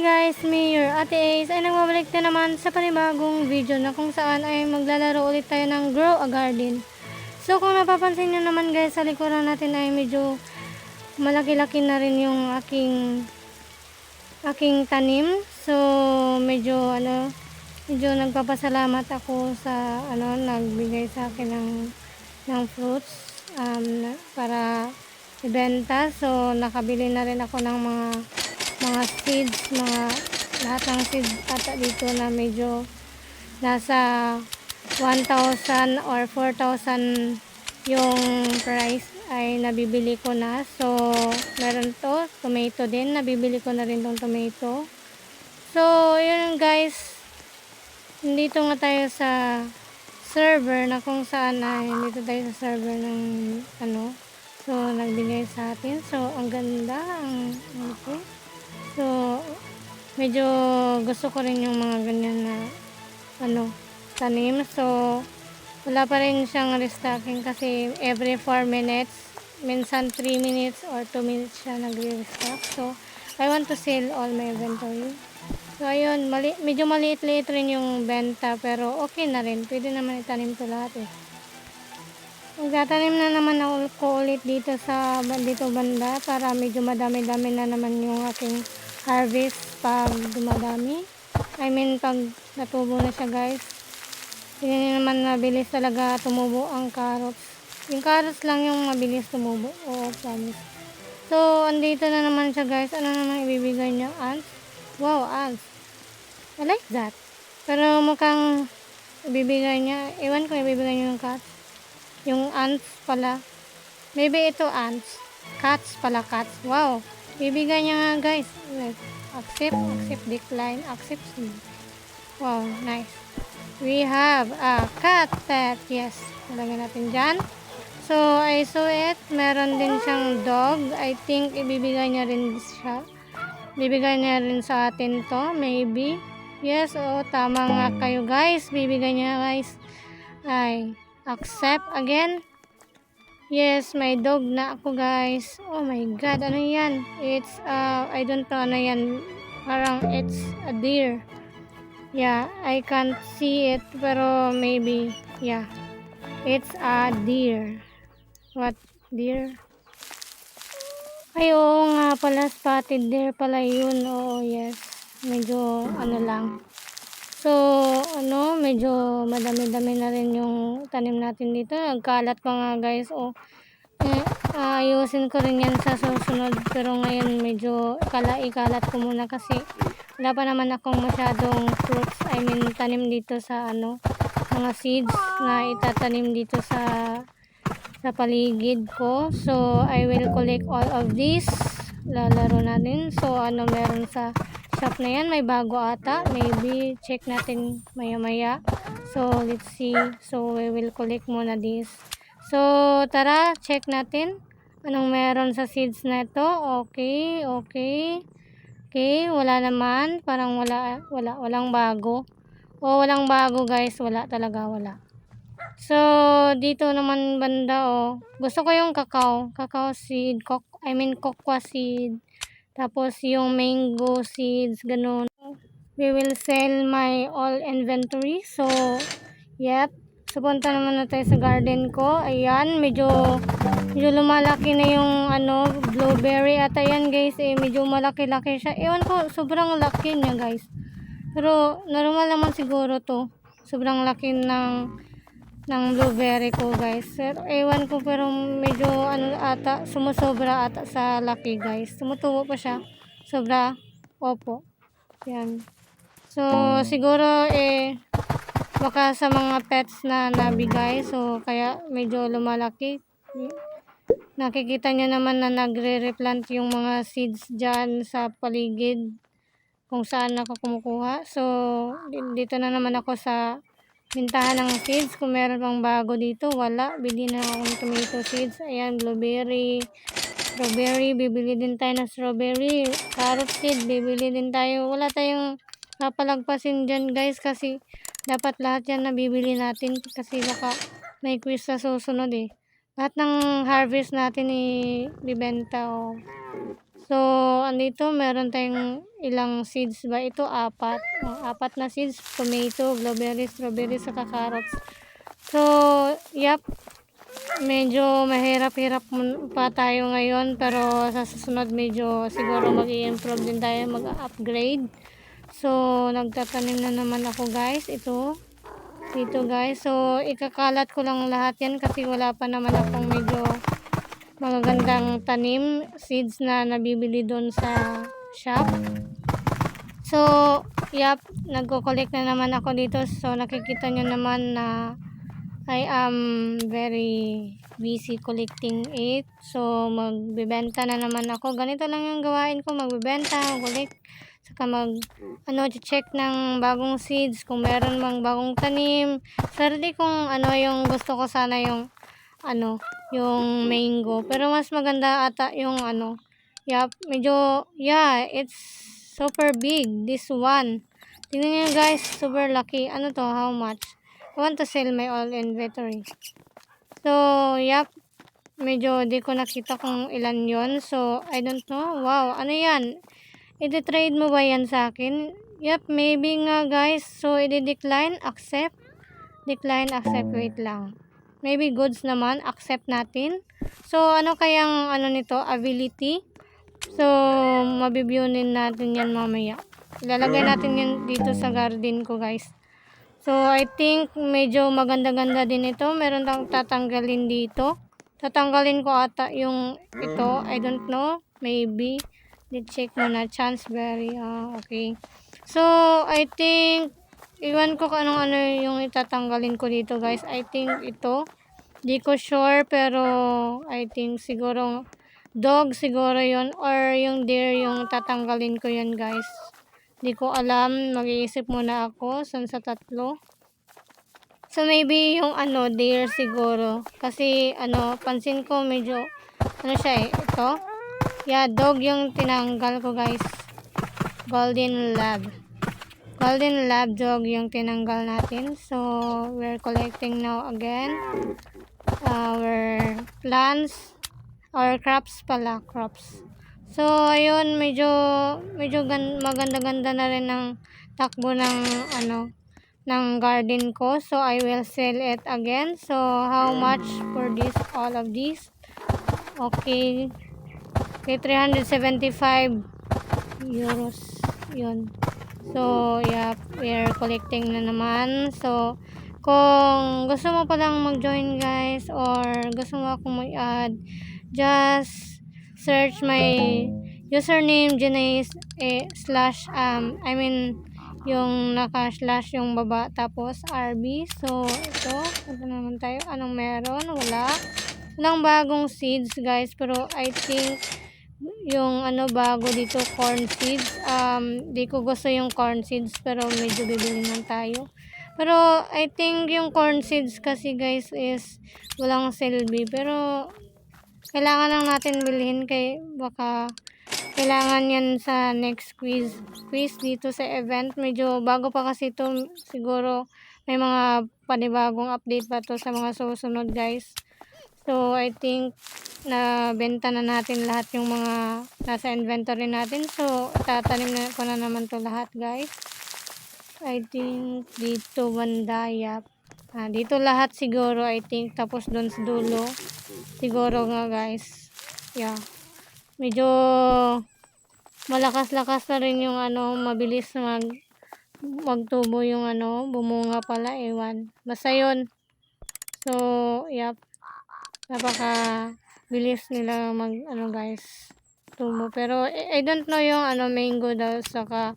guys, me your Ate Ace ay nagbabalik na naman sa panibagong video na kung saan ay maglalaro ulit tayo ng Grow a Garden. So kung napapansin nyo naman guys, sa likuran natin ay medyo malaki-laki na rin yung aking tanim. So medyo nagpapasalamat ako sa nagbigay sa akin ng fruits para ibenta. So nakabili na rin ako ng mga seeds, lahat ng seeds ata dito na medyo nasa 1,000 or 4,000 yung price ay nabibili ko na. So meron to tomato din, nabibili ko na rin tong tomato. So yun guys, dito nga tayo sa server na kung saan ay dito tayo sa server ng so nagbigay sa atin. So ang ganda ito. So medyo gusto ko rin yung mga ganyan na tanim. So wala pa rin siyang restocking kasi every 4 minutes, minsan 3 minutes or 2 minutes siya nagre-restock. So I want to sell all my inventory. So ayun, medyo maliit-liit rin yung benta pero okay na rin, pwede naman itanim to lahat Magtatanim na naman ako ulit dito banda para medyo madami-dami na naman yung aking harvest pag dumadami. I mean pag natubo na siya guys. Hindi naman mabilis talaga tumubo ang carrots. Yung carrots lang yung mabilis tumubo. Oo, promise. So andito na naman siya guys. Ano naman ibibigay niya? Ants? Wow, ants. I like that. Pero mukhang ibibigay niya. Ewan ko ibibigay niya yung cats. Yung ants pala. Maybe ito ants. Cats pala, cats. Wow. Bibigay niya nga guys. Accept, decline, accept. Wow, nice. We have a cat pet. Yes. Talagyan natin dyan. So, I saw it. Meron din siyang dog. I think ibibigay niya rin siya. Bibigay niya rin sa atin to. Maybe. Yes, tama nga kayo guys. Bibigay niya guys. Ay, accept again. Yes, may dog na ako guys. Oh my god, ano yan? It's I don't know ano yan. Parang it's a deer. Yeah, I can't see it pero maybe yeah. It's a deer. What deer? Ay oo nga pala, spotted deer pala yun. Oo, yes. Medyo lang. So, medyo madami-dami na rin yung tanim natin dito. Nagkalat pa nga guys. Ayusin ko rin yan sa susunod. Pero ngayon medyo ikalat ko muna kasi wala pa naman akong masyadong fruits. I mean, tanim dito sa mga seeds na itatanim dito sa paligid ko. So, I will collect all of these. Lalaro natin. So, meron sa shop na yan, may bago ata, maybe check natin maya-maya. So let's see. So we will collect muna this. So tara, check natin anong meron sa seeds na ito. Okay, wala naman, parang walang bago. Walang bago guys, wala talaga, wala. So dito naman banda gusto ko yung cacao seed, cocoa seed. Tapos yung mango seeds, ganun. We will sell my all inventory. So, yep. So, punta naman na tayo sa garden ko. Ayan, medyo lumalaki na yung blueberry. At ayan guys, medyo malaki-laki siya. Ewan ko, sobrang laki niya guys. Pero, normal naman siguro to. Sobrang laki ng blueberry ko guys. Ewan ko pero medyo ata sumusobra ata sa laki guys. Tumutubo pa siya. Sobra. Opo. Yan. So siguro baka sa mga pets na nabigay. So kaya medyo lumalaki. Nakikita niyo naman na nagre-replant yung mga seeds dyan sa paligid kung saan ako kumukuha. So dito na naman ako sa bintahan ng seeds. Kung meron pang bago dito, wala. Bili na akong tomato seeds. Ayan, blueberry, strawberry. Bibili din tayo ng strawberry. Carrot seed, bibili din tayo. Wala tayong papalagpasin dyan guys kasi dapat lahat yan nabibili natin kasi baka may quiz sa susunod Lahat ng harvest natin ibibenta So, andito meron tayong ilang seeds ba ito? 4. Apat na seeds, tomato, blueberry, strawberry, saka carrots. So, yep, medyo mahirap-hirap pa tayo ngayon, pero sa susunod medyo siguro mag-i-improve din tayo, mag-upgrade. So, nagtatanim na naman ako guys, ito. Dito guys, so ikakalat ko lang lahat yan kasi wala pa naman akong medyo magagandang tanim, seeds na nabibili doon sa shop. So, yep, nagko-collect na naman ako dito. So, nakikita nyo naman na I am very busy collecting it. So, magbibenta na naman ako. Ganito lang yung gawain ko, magbibenta, collect, saka check ng bagong seeds, kung meron mang bagong tanim. Sarili kung yung gusto ko sana yung yung mango. Pero mas maganda ata yung medyo, it's super big, this one. Tingnan nyo guys, super lucky. Ano to, how much? I want to sell my all inventory. So, medyo di ko nakita kung ilan yon. So, I don't know. Wow, ano yan? I-trade mo ba yan sa akin? Maybe nga guys. So, i-decline, accept. Decline, accept, wait lang. Maybe goods naman, accept natin. So, ano kayang nito? Ability. So, mabibyunin natin yan mamaya. Ilalagay natin yan dito sa garden ko guys. So, I think medyo maganda-ganda din ito. Meron tang tatanggalin dito. Tatanggalin ko ata yung ito. I don't know. Maybe. Check muna. Chanceberry. Okay. So, I think iwan ko kung ano yung itatanggalin ko dito guys. I think ito. Di ko sure pero I think siguro dog siguro yon or yung deer yung tatanggalin ko yan guys. Di ko alam. Mag-iisip muna ako sa tatlo. So maybe yung deer siguro. Kasi pansin ko medyo siya ito. Dog yung tinanggal ko guys. Golden Lab. Golden Lab dog yung tinanggal natin. So we're collecting now again our plants, our crops pala, crops. So ayun, medyo maganda-ganda na rin ng takbo ng ng garden ko. So I will sell it again. So how much for this, all of these? Okay, 375 euros yun. So we're collecting na naman. So kung gusto mo palang mag-join guys, or gusto mo akong mag-add, just search my username Janae yung naka-slash yung baba, tapos RB. So ito naman tayo. Anong meron? Walang bagong seeds guys, pero I think yung bago dito, corn seeds. Di ko gusto yung corn seeds, pero medyo bibili man tayo. Pero I think yung corn seeds kasi guys is walang silbi, pero kailangan lang natin bilhin kay baka kailangan yan sa next quiz dito sa event. Medyo bago pa kasi ito, siguro may mga panibagong update pa to sa mga susunod guys. So I think na benta na natin lahat yung mga nasa inventory natin. So tatanim na ko na naman to lahat guys. I think dito banda, dito lahat siguro I think, tapos doon sa dulo siguro nga guys. Medyo malakas-lakas na rin yung mabilis magtubo yung bumunga pala, ewan. Basta yun. So, napaka bilis nila guys, tubo. Pero I don't know yung mango daw, saka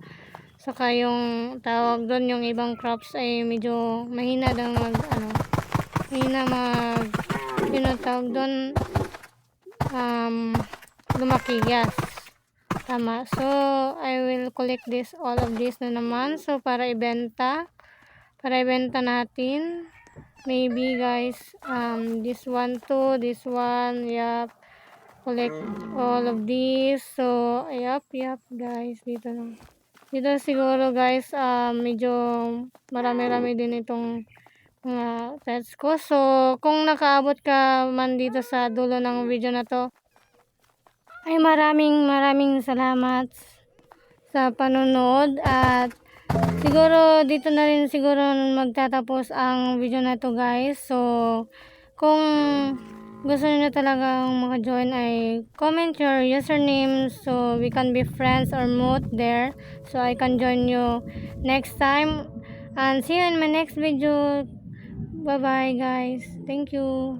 yung tawag doon, yung ibang crops ay medyo mahina daw tawag doon, lumaki, yes. Tama. So, I will collect all of this na naman. So, para ibenta natin. Maybe guys, this one too, this one, collect all of these. So, guys, dito siguro guys, medyo marami-rami din itong mga pets ko. So, kung nakaabot ka man dito sa dulo ng video na to, Ay maraming salamat sa panonood at siguro dito na rin siguro magtatapos ang video na to guys. So kung gusto niyo talagang maka-join ay comment your username so we can be friends or mote there so I can join you next time and see you in my next video. Bye bye guys. Thank you.